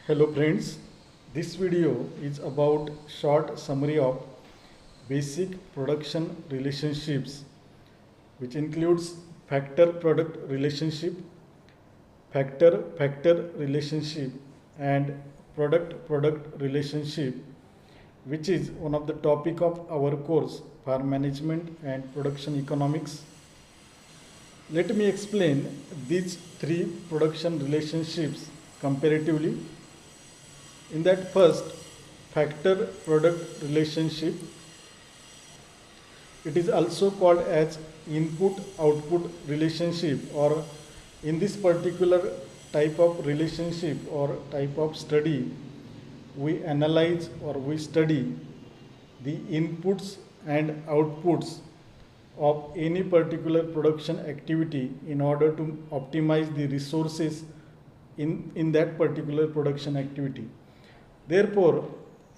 Hello friends, this video is about short summary of basic production relationships which includes factor product relationship, factor factor relationship and product product relationship, which is one of the topic of our course for management and production economics. Let me explain these three production relationships comparatively. In that first factor product relationship, it is also called as input output relationship, or in this particular type of relationship or type of study, we analyze or we study the inputs and outputs of any particular production activity in order to optimize the resources in that particular production activity. Therefore,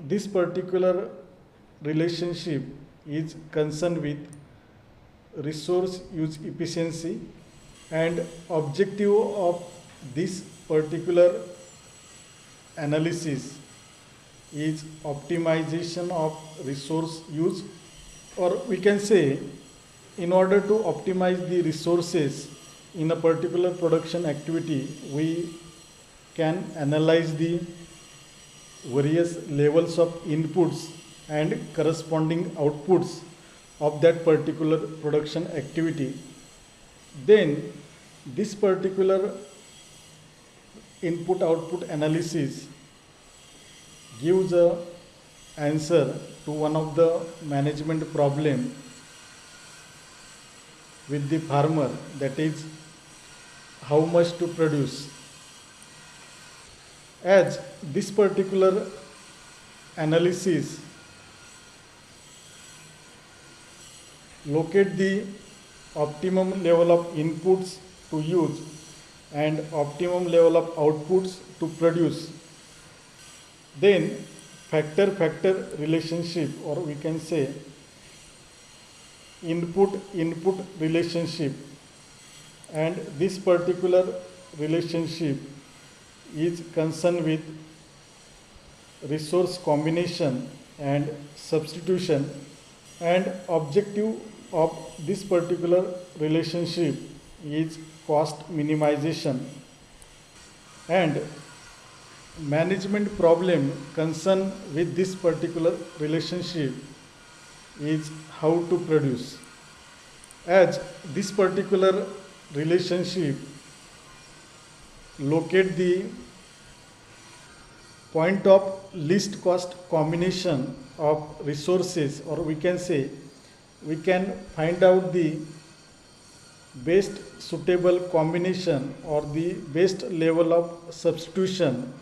this particular relationship is concerned with resource use efficiency, and objective of this particular analysis is optimization of resource use, or we can say in order to optimize the resources in a particular production activity, we can analyze the various levels of inputs and corresponding outputs of that particular production activity. Then this particular input output analysis gives a answer to one of the management problem with the farmer, that is how much to produce. As this particular analysis locate the optimum level of inputs to use and optimum level of outputs to produce, then factor factor relationship, or we can say input input relationship, and this particular relationship is concerned with resource combination and substitution, and objective of this particular relationship is cost minimization, and management problem concerned with this particular relationship is how to produce. As this particular relationship locate the point of least cost combination of resources, or we can say we can find out the best suitable combination or the best level of substitution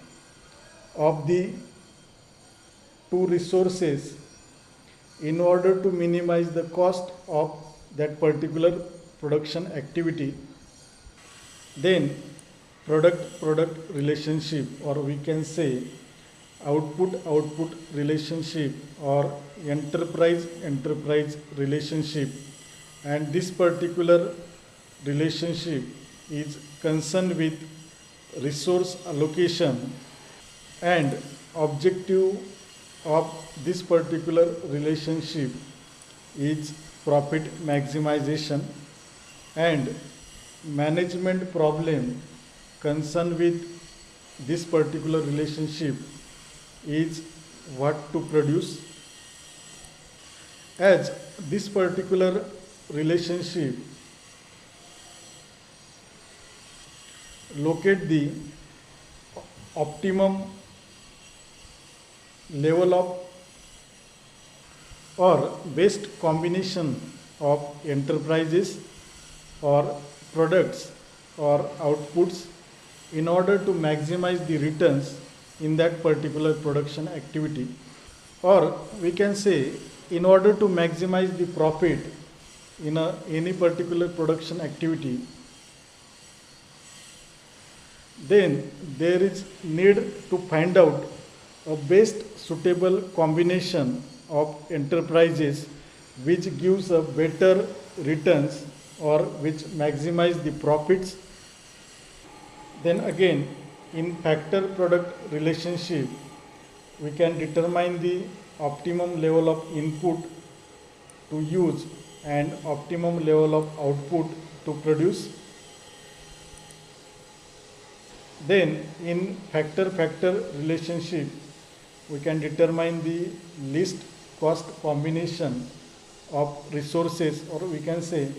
of the two resources in order to minimize the cost of that particular production activity. Then product product relationship, or we can say output output relationship, or enterprise enterprise relationship, and this particular relationship is concerned with resource allocation, and objective of this particular relationship is profit maximization, and management problem concerned with this particular relationship is what to produce. As this particular relationship locate the optimum level of or best combination of enterprises or products or outputs in order to maximize the returns in that particular production activity, or we can say in order to maximize the profit in any particular production activity, then there is need to find out a best suitable combination of enterprises which gives a better returns or which maximize the profits. Then again In factor product relationship, we can determine the optimum level of input to use and optimum level of output to produce. Then in factor relationship, we can determine the least cost combination of resources, or we can say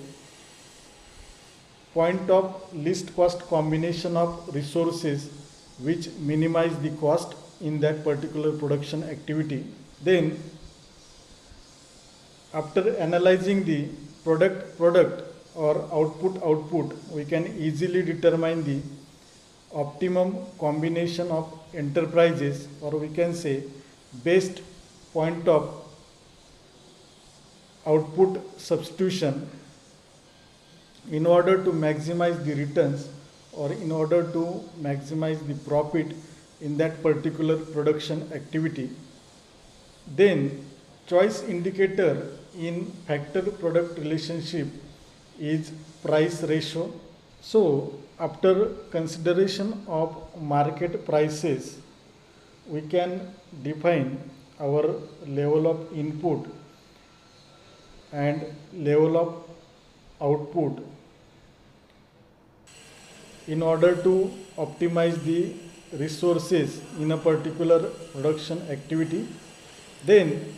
point of least cost combination of resources which minimize the cost in that particular production activity. Then after analyzing the product or output, we can easily determine the optimum combination of enterprises, or we can say best point of output substitution in order to maximize the returns or in order to maximize the profit in that particular production activity. Then choice indicator in factor product relationship is price ratio. So after consideration of market prices, we can define our level of input and level of output in order to optimize the resources in a particular production activity. Then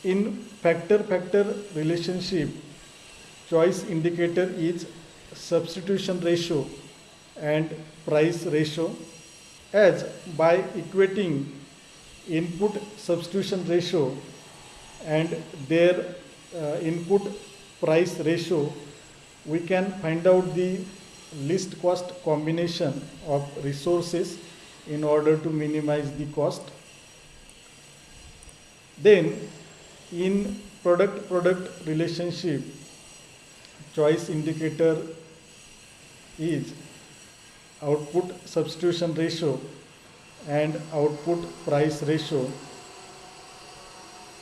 in factor relationship, choice indicator is substitution ratio and price ratio, as by equating input substitution ratio and their input price ratio, we can find out the least cost combination of resources in order to minimize the cost. Then in product relationship, choice indicator is output substitution ratio and output price ratio,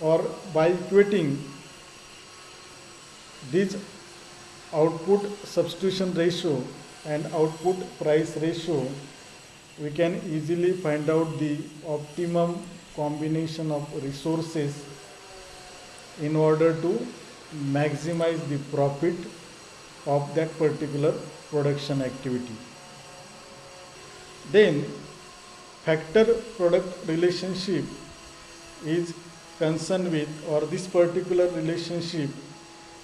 or by equating this output substitution ratio and output price ratio, we can easily find out the optimum combination of resources in order to maximize the profit of that particular production activity. Then factor product relationship is concerned with, or this particular relationship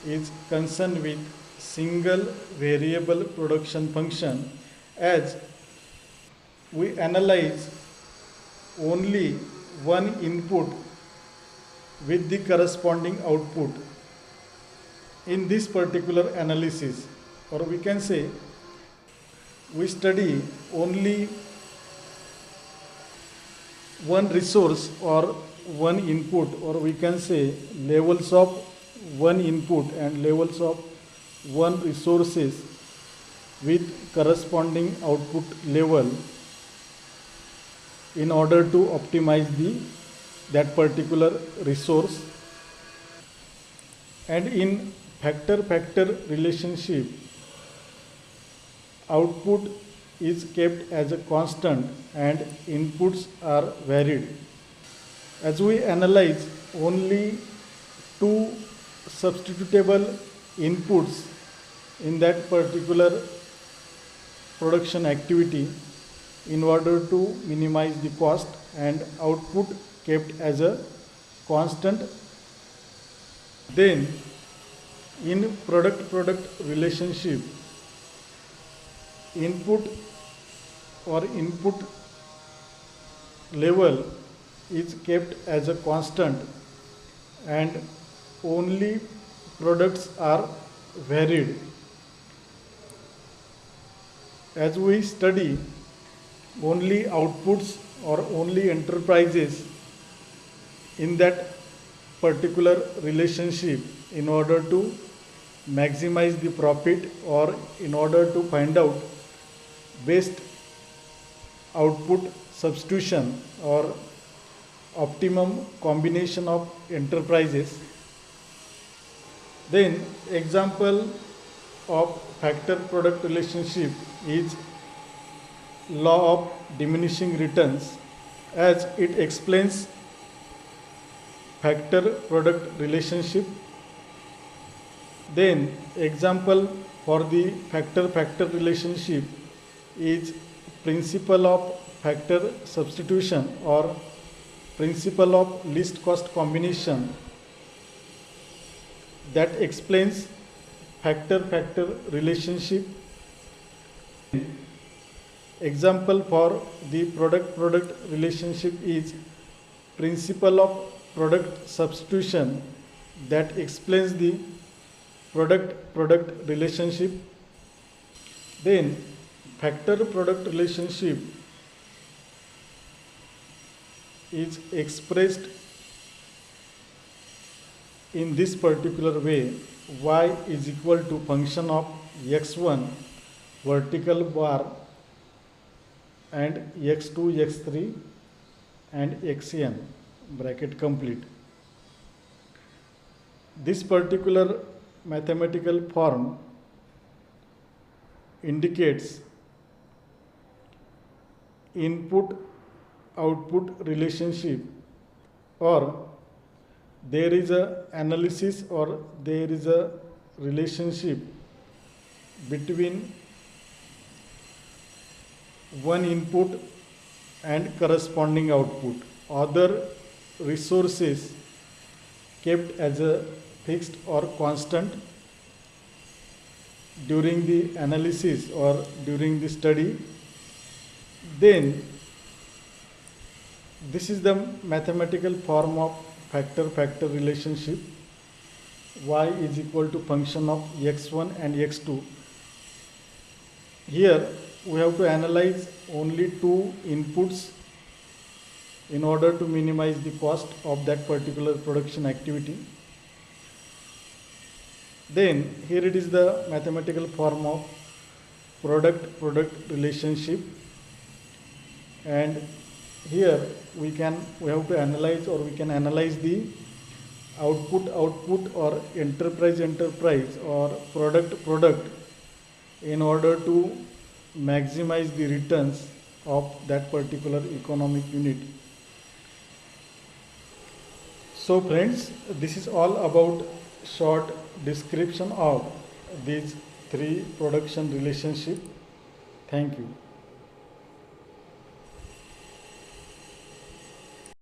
is concerned with single variable production function, as we analyze only one input with the corresponding output in this particular analysis, or we can say we study only one resource or one input, or we can say levels of one input and levels of one resources with corresponding output level in order to optimize that particular resource. And in factor relationship, output is kept as a constant and inputs are varied. As we analyze only two substitutable inputs in that particular production activity in order to minimize the cost, and output kept as a constant. Then in product relationship, input or input level is kept as a constant and only products are varied. As we study only outputs or only enterprises in that particular relationship in order to maximize the profit, or in order to find out best output substitution or optimum combination of enterprises. Then example of factor product relationship is law of diminishing returns, as it explains factor product relationship. Then example for the factor factor relationship is principle of factor substitution or principle of least cost combination, that explains factor factor relationship. Example for the product product relationship is principle of product substitution, that explains the product product relationship. Then factor product relationship is expressed in this particular way: y is equal to function of x1 vertical bar and x2 x3 and xn bracket complete. This particular mathematical form indicates input output relationship, or there is a analysis or there is a relationship between one input and corresponding output. Other resources kept as a fixed or constant during the analysis or during the study. Then this is the mathematical form of factor factor relationship: y is equal to function of x1 and x2. Here we have to analyze only two inputs in order to minimize the cost of that particular production activity. Then here it is the mathematical form of product product relationship, and here we have to analyze, or we can analyze the output output or enterprise enterprise or product product in order to maximize the returns of that particular economic unit. So friends, this is all about short description of these three production relationship. Thank you.